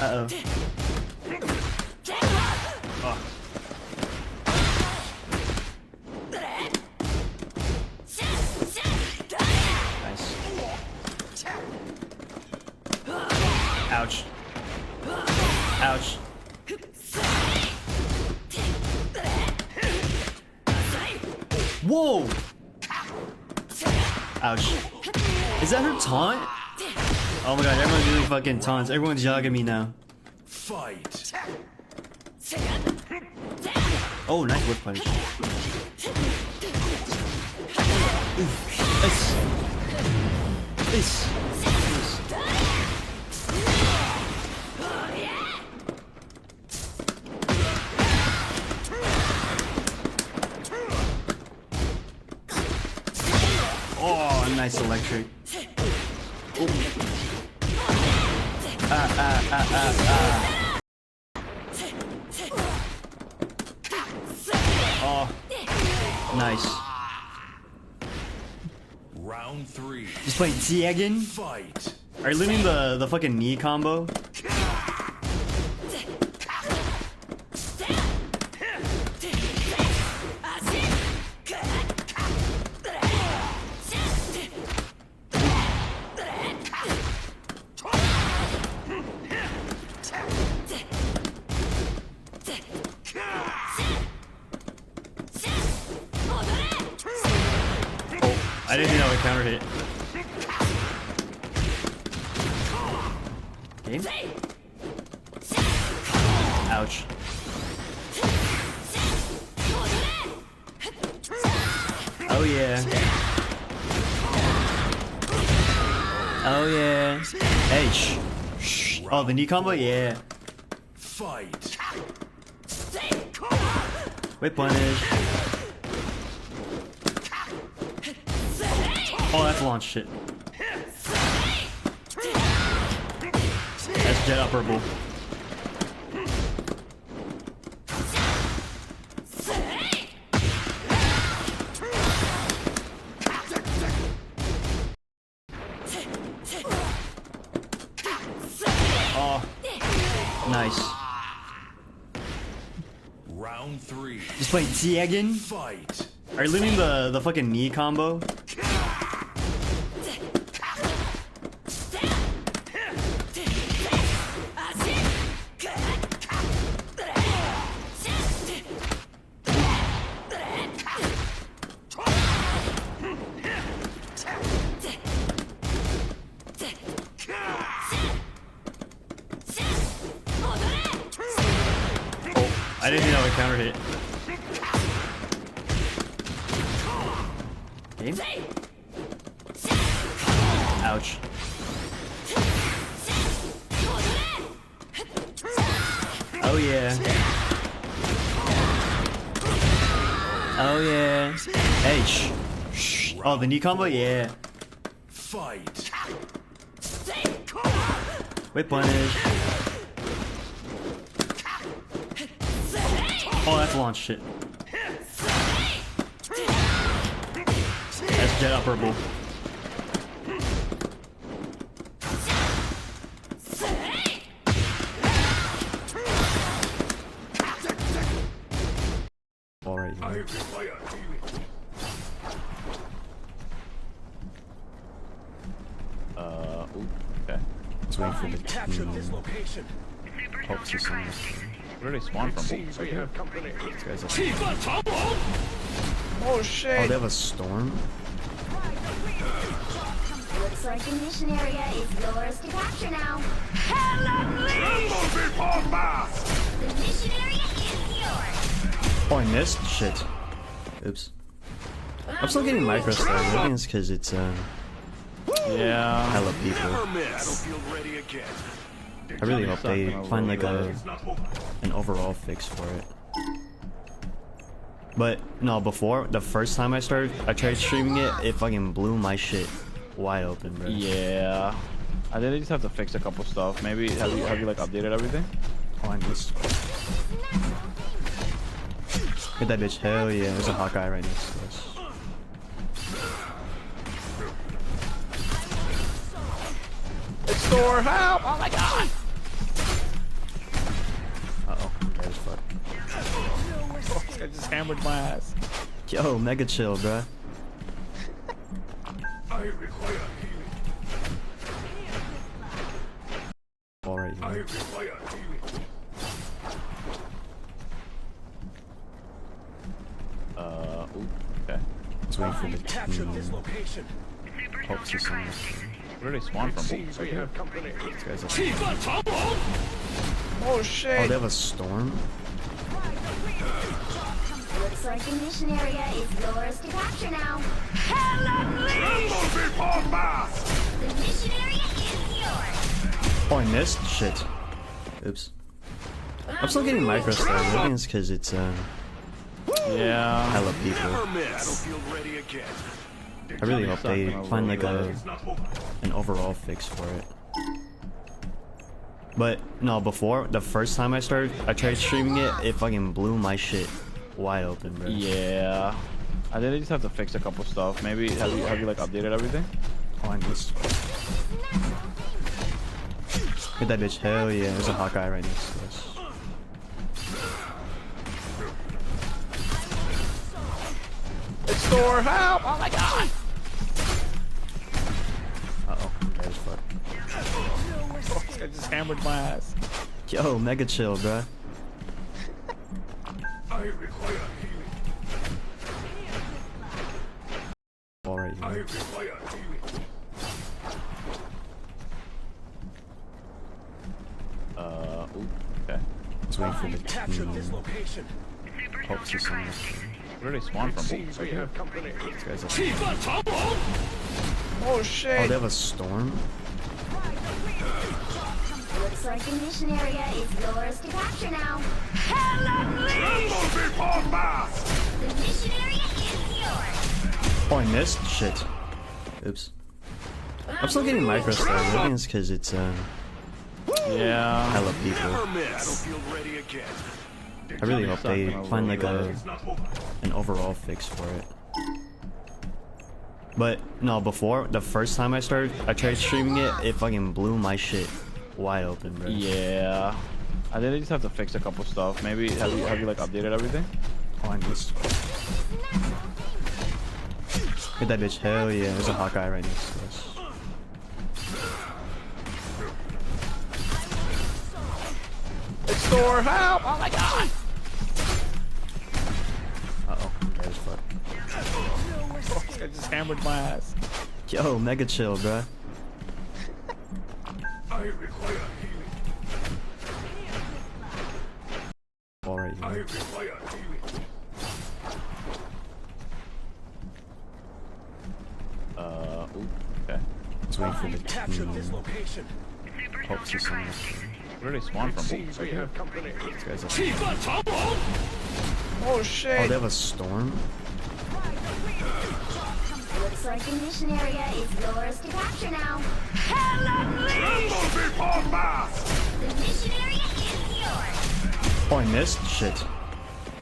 Uh-oh. Oh. Nice. Ouch. Ouch. Whoa! Ouch. Is that her taunt? Oh my god, everyone's doing fucking taunts. Everyone's jogging me now. Fight. Oh, nice whip punch. Nice. Nice. Oh, nice electric. Oh. Oh, nice. Round 3. Just playing Tiagen. Fight. Are you learning the fucking knee combo? I didn't think that would counter hit. Game? Ouch. Oh yeah. Oh yeah. Hey, shh. Oh, the knee combo? Yeah. Fight. Whip punish. Oh, that's launch shit. That's jet upperable. Oh, nice. Round 3. Just playing Tiagen. Fight. Are you learning the fucking knee combo? I didn't think that would counter hit. Game? Ouch. Oh yeah. Oh yeah. Hey, shh. Oh, the knee combo? Yeah. Fight. Whip punish. Oh, that's launch shit. That's jet upperable. Alright. Okay. Let's wait for the Capture team. this location. Hope to see Where did they spawn from? Seems we have company. These guys are... Oh shit! Oh, they have a storm? Looks like the mission area is yours to capture now. The mission area is yours. Oh, I missed? Shit. Oops. I'm still getting micro stars. I think it's because it's, Yeah. hella people. Battlefield ready again. I really hope they Sucking find like over. an overall fix for it. But no, before the first time I tried streaming it, it fucking blew my shit wide open, bro. Yeah. I think they just have to fix a couple stuff. Maybe have you like updated everything? Oh, I missed. Hit that bitch! Hell yeah! There's a Hawkeye right next to us. It's Thor! Help! Oh my god! I just hammered my ass. Yo, mega chill, bruh. I require healing. Alright, I require healing. Ooh, okay. let's wait for the Capture this team. location. Hope to see someone. Where did they spawn from? Seems we have company. These guys are... Oh Oh, shit! they have a storm? Looks like the mission area is yours to capture now. Tremble before mass! The mission area is yours. Oh, I missed? Shit. Oops. I'm still getting micro-stars. I think it's because it's, Yeah. hella people. Never miss. Battlefield ready again. I really hope they find like It's not over. an overall fix for it. But no, before the first time I tried streaming it, it fucking blew my shit wide open, bro. Yeah. I think they just have to fix a couple stuff. Maybe have you like updated everything? Oh, I missed. Hit that bitch! Hell yeah! There's a Hawkeye right next to us. It's Thor! Help! Oh my god! Uh oh, I'm dead as fuck. I just hammered my ass. Yo, mega chill, bruh. I require healing. Alright, I require healing. Ooh, okay. let's wait for the Capture this team. location. Hope to see someone. Where did they spawn from? Seems we have company. These guys are... Oh shit! Oh, they have a storm? Looks like the mission area is yours to capture now. Tremble before mass! The mission area is yours. Oh, I missed? Shit. Oops. I'm still getting micro-stars. I think it's because it's, Yeah. hella people. Never miss. Battlefield ready again. I really hope they find like It's not over. an overall fix for it. But no, before the first time I tried streaming it, it fucking blew my shit wide open, bro. Yeah. I think they just have to fix a couple stuff. Maybe have you like updated everything? Oh, I missed. Hit that bitch! Hell yeah! There's a Hawkeye right next to us. It's Thor! Help! Oh my god! Uh oh, I'm dead as fuck. I just hammered my ass. Yo, mega chill, bruh. I require healing. Alright, I require healing. Ooh, okay. let's wait for the Capture this team. location. Hope to see someone. Where did they spawn from? Seems we have company. These guys are... Oh shit! Oh, they have a storm? Looks like the mission area is yours to capture now. Tremble before mass! The mission area is yours. Oh, I missed? Shit.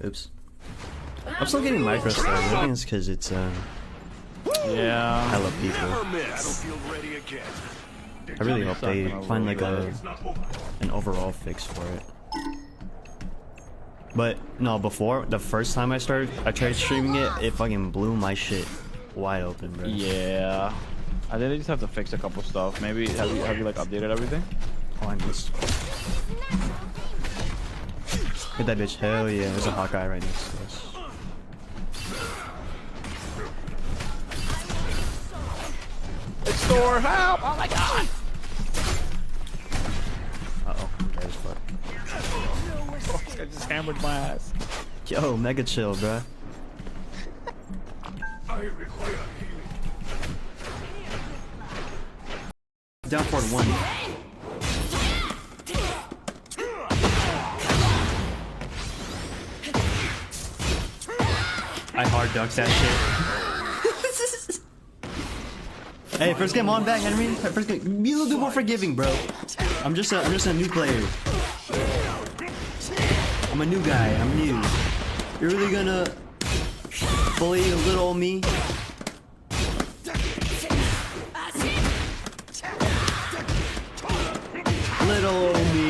Oops. I'm still getting micro-stars. I think it's because it's, Yeah. hella people. Never miss. Battlefield ready again. I really hope they find like It's not over. an overall fix for it. But no, before the first time I tried streaming it, it fucking blew my shit wide open, bro. Yeah. I think they just have to fix a couple stuff. Maybe have you like updated everything? Oh, I missed. Hit that bitch! Hell yeah! There's a Hawkeye right next to us. It's Thor! Help! Oh my god! Uh oh, I'm dead as fuck. I just hammered my ass. Yo, mega chill, bruh. I require healing. Down for one. I hard ducked that shit. Hey, first game on back, Henry. First game, be a little bit more forgiving, bro. I'm just a new player. I'm a new guy. I'm new. You're really gonna bully little old me? Little old me.